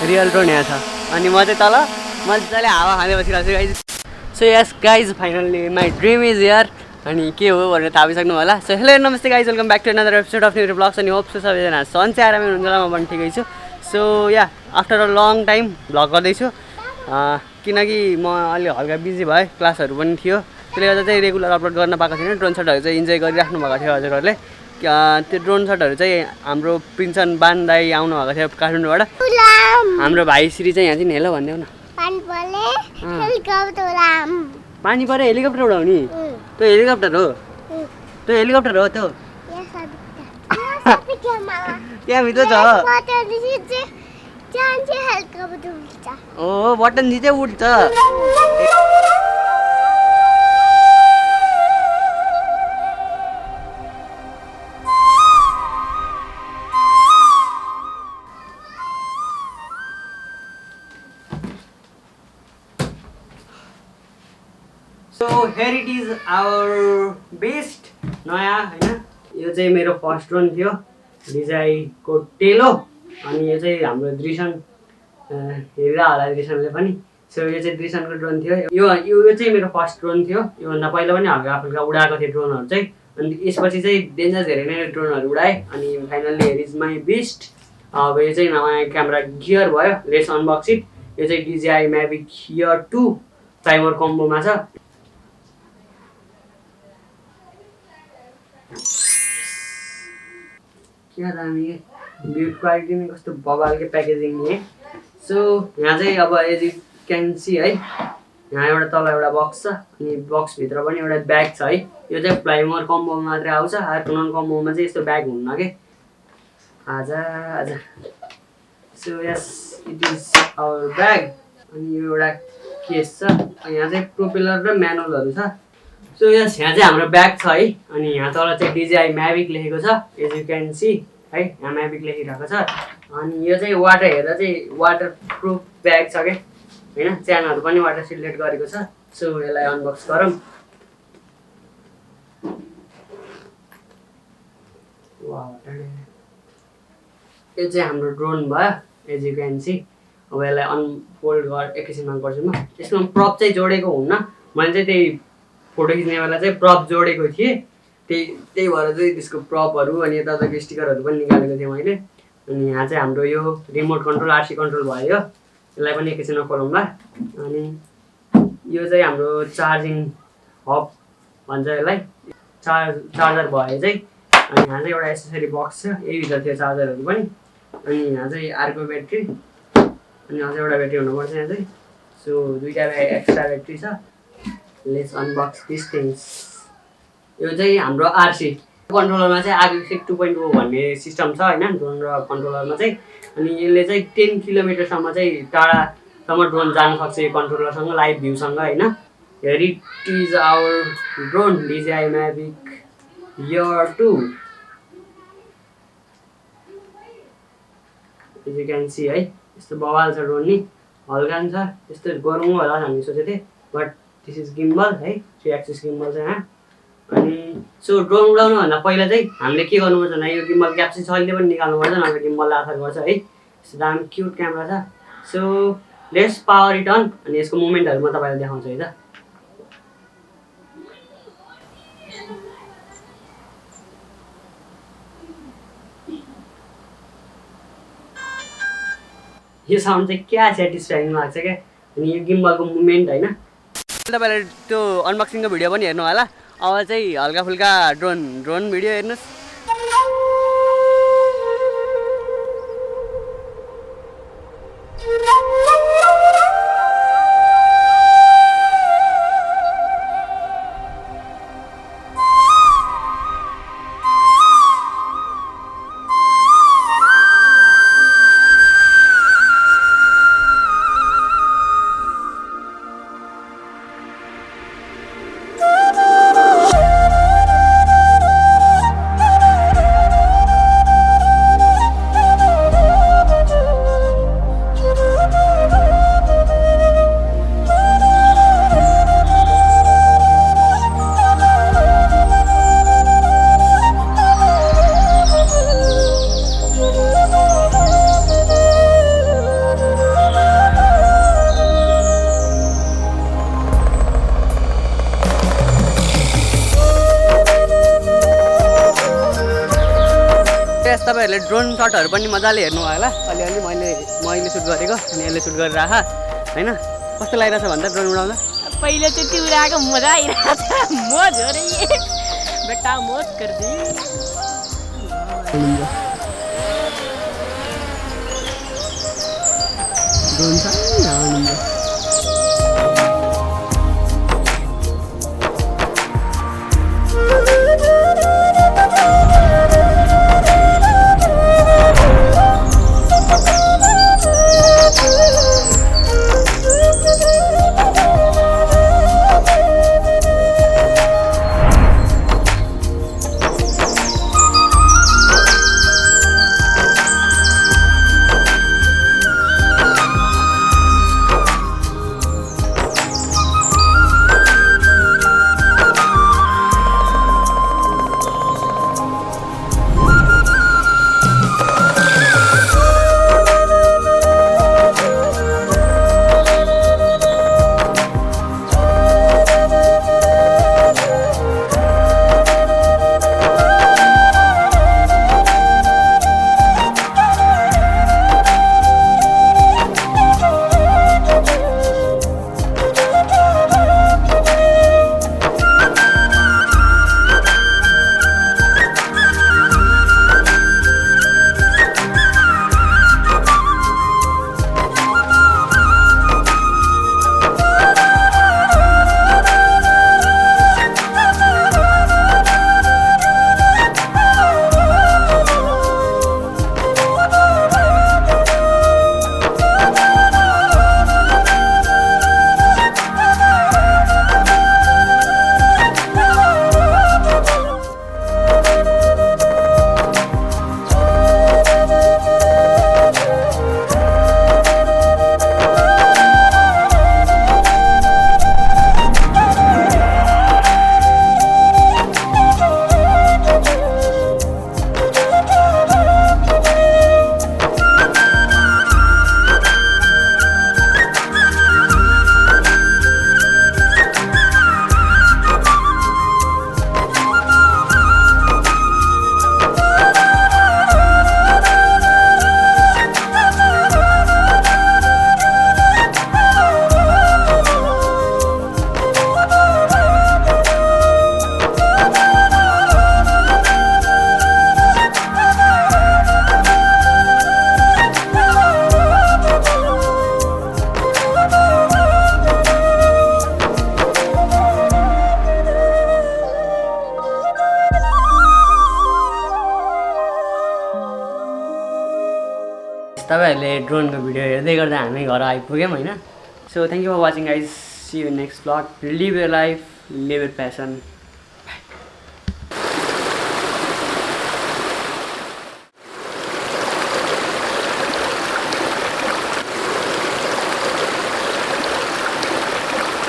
real drone यहाँ छ अनि म चाहिँ तल मजाले हावा खाँदै बसिरहेको छु guys so yes guys finally my dream is here अनि के हो भनेर थाहा पाइसक्नु होला सो हेलो नमस्ते guys welcome back to another episode of new vlogs अनि होप सो सबैजना सन्चै आरामै हुनुहुन्छ होला म पनि ठिकै छु so yeah after a long time vlog गर्दैछु किनकि म अलि हल्का बिजी भएँ क्लासहरू पनि थियो त्यसले गर्दा चाहिँ रेगुलर अपलोड गर्न पाएको छैन ड्रोन सटहरू चाहिँ इन्जोय गरिराख्नु भएको थियो हजुरहरूले त्यो ड्रोन सटहरू चाहिँ हाम्रो प्रिन्सन बान दाई आउनु भएको थियो काठमाडौँबाट हाम्रो भाइ श्री चाहिँ यहाँ चाहिँ हेलो भनिदेऊ न पानी पऱ्यो हेलिकप्टर उडाउने त्यो हेलिकप्टर हो त्यो हेलिकप्टर हो त्यो त्यहाँभित्र छ ओ बटन चाहिँ उठ्छ so here it is our best नयाँ होइन यो चाहिँ मेरो फर्स्ट ड्रोन थियो DJI को टेलो अनि यो चाहिँ हाम्रो दृशन हेरेर होला दृशनले पनि सो यो चाहिँ दृशनको ड्रोन थियो यो चाहिँ मेरो फर्स्ट ड्रोन थियो योभन्दा पहिला पनि हल्का फुल्का उडाएको थिएँ ड्रोनहरू चाहिँ अनि यसपछि चाहिँ डेन्जर धेरै नै ड्रोनहरू उडाएँ अनि finally here is my best अब यो चाहिँ नयाँ क्यामेरा गियर भयो लेट्स अनबक्स इट यो चाहिँ DJI MAVIC Gear 2 प्राइमर कम्बोमा छ क्या दामी बिल्ड क्वालिटी नै कस्तो बबालकै प्याकेजिङ नि सो यहाँ चाहिँ अब एज यु क्यान सी है यहाँ एउटा तल एउटा बक्स छ अनि बक्सभित्र पनि एउटा ब्याग छ है यो चाहिँ प्राइमर कम्बोमा मात्रै आउँछ अर्को नन कम्बोमा चाहिँ यस्तो ब्याग हुन्न के आजा so yes it is our bag अनि यो एउटा केस छ यहाँ चाहिँ प्रोपेलर र म्यानुअलहरू छ सो यस यहाँ चाहिँ हाम्रो ब्याग छ है अनि यहाँ तल चाहिँ DJI MAVIC लेखेको छ एज यु क्यान सी है यहाँ MAVIC लेखिरहेको छ अनि यो चाहिँ वाटर हेर्दा चाहिँ वाटर प्रुफ ब्याग छ क्या होइन च्यानलहरू पनि वाटर सिलेक्ट गरेको छ सो यसलाई अनबक्स गरौँ यो चाहिँ हाम्रो ड्रोन भयो एज यु क्यान सी अब यसलाई अनफोल्ड एकैछिनमा गर्छु म यसमा प्रप चाहिँ जोडेको हुन्न मैले चाहिँ त्यही फोटो खिच्ने बेला चाहिँ प्रप जोडेको थिएँ त्यही भएर चाहिँ त्यसको प्रपहरू अनि यताउताको स्टिकरहरू पनि निकालेको थिएँ मैले अनि यहाँ चाहिँ हाम्रो यो रिमोट कन्ट्रोल RC कन्ट्रोल भयो यसलाई पनि एकैछिनमा खोलौँला अनि यो चाहिँ हाम्रो चार्जिङ हब भन्छ यसलाई चार्जर भयो चाहिँ अनि यहाँ चाहिँ एउटा एसेसरी बक्स छ यहीभित्र थियो चार्जरहरू पनि अनि यहाँ चाहिँ अर्को ब्याट्री अनि अझै एउटा ब्याट्री हुनुपर्छ यहाँ चाहिँ सो दुईवटा एक्स्ट्रा ब्याट्री छ लेट्स अनबक्स दिस थिङ्स यो चाहिँ हाम्रो RC कन्ट्रोलरमा चाहिँ आर्किटेक्ट 2.0 भन्ने सिस्टम छ होइन ड्रोन र कन्ट्रोलरमा चाहिँ अनि यसले चाहिँ 10 किलोमिटरसम्म चाहिँ टाढासम्म ड्रोन जान सक्छ यो कन्ट्रोलरसँग लाइभ भ्यूसँग होइन here it is our drone DJI MAVIC Gear 2 as you can see है यस्तो बवाल छ ड्रोन नि हल्का छ यस्तो गरौँ होला हामी सोचेको थिएँ बट दिस इज गिम्बल है 3 एक्सिस गिम्बल छ यहाँ अनि सो ड्रोन उडाउनुभन्दा पहिला चाहिँ हामीले के गर्नुपर्छ भने यो गिम्बल क्याप चाहिँ सहिले पनि निकाल्नुपर्छ नभए गिम्बललाई असर गर्छ है यस्तो दामी क्युट क्यामेरा छ so let's power it on अनि यसको मुभमेन्टहरू म तपाईँलाई देखाउँछु है त यो साउन्ड चाहिँ क्या सेटिस्फाइङ लाग्छ क्या अनि यो गिम्बलको मुभमेन्ट होइन तपाईँले त्यो अनबक्सिङको भिडियो पनि हेर्नु होला अब चाहिँ हल्का फुल्का ड्रोन भिडियो हेर्नुहोस् गाइस तपाईहरुले ड्रोन शटहरु पनि मजाले हेर्नु भयो होला अलिअलि मैले सुट गरेको अनि यसले सुट गरेर राख हैन कस्तो लागिरहेछ भन्दा ड्रोन उडाउँदा पहिले चाहिँ उडाएको मजा आइरहेछ मोज हो रे बेटा मोज गर्दै ड्रोन छ तपाईहरुले ड्रोनको भिडियो हेर्दै गर्दा हामी घर आइपुग्यौं हैन so thank you for watching guys see you next vlog live your life live your passion